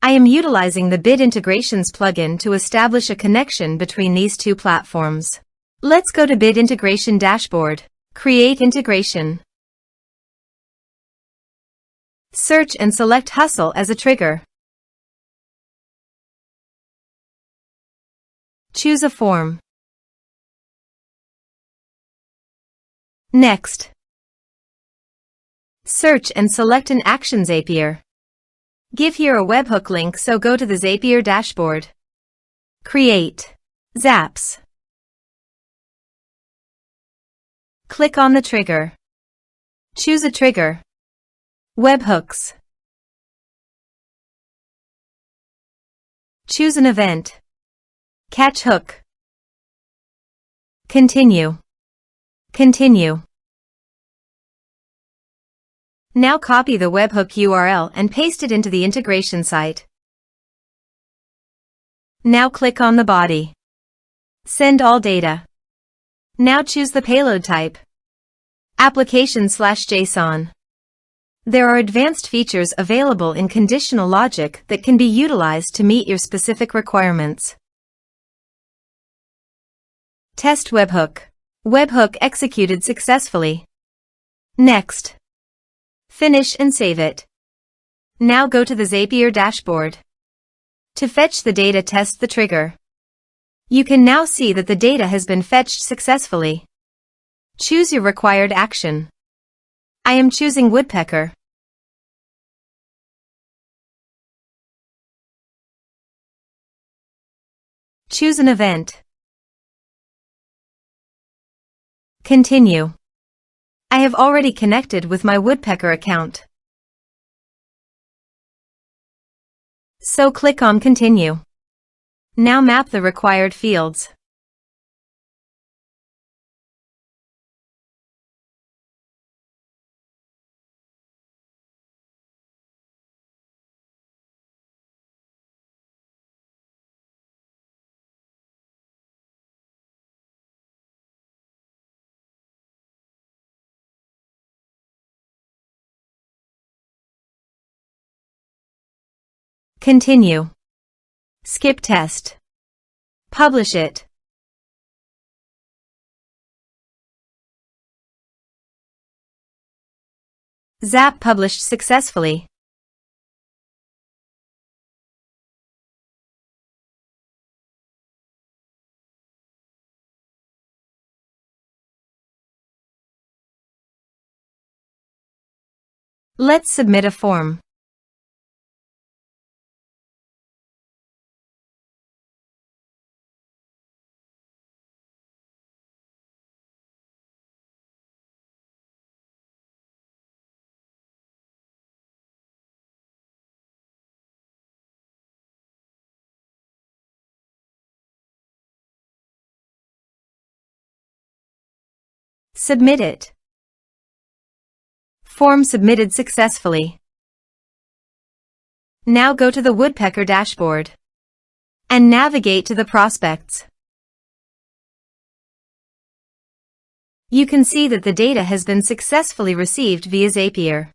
I am utilizing the Bid Integrations plugin to establish a connection between these two platforms. Let's go to Bid Integration Dashboard. Create integration. Search and select Hustle as a trigger. Choose a form. Next, search and select an Actions Zapier. Give here a webhook link, so go to the Zapier dashboard. Create Zaps. Click on the trigger. Choose a trigger. Webhooks. Choose an event. Catch hook. Continue. Continue. Now copy the webhook URL and paste it into the integration site. Now click on the body. Send all data. Now choose the payload type. Application/JSON. There are advanced features available in conditional logic that can be utilized to meet your specific requirements. Test webhook. Webhook executed successfully. Next. Finish and save it. Now go to the Zapier dashboard. To fetch the data, test the trigger. You can now see that the data has been fetched successfully. Choose your required action. I am choosing woodpecker. Choose an event. Continue. I have already connected with my woodpecker account, so click on Continue. Now map the required fields. Continue. Skip test. Publish it. Zap published successfully. Let's submit a form. Submit it. Form submitted successfully. Now go to the woodpecker dashboard and navigate to the prospects. You can see that the data has been successfully received via Zapier.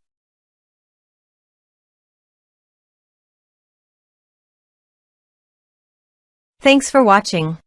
Thanks for watching.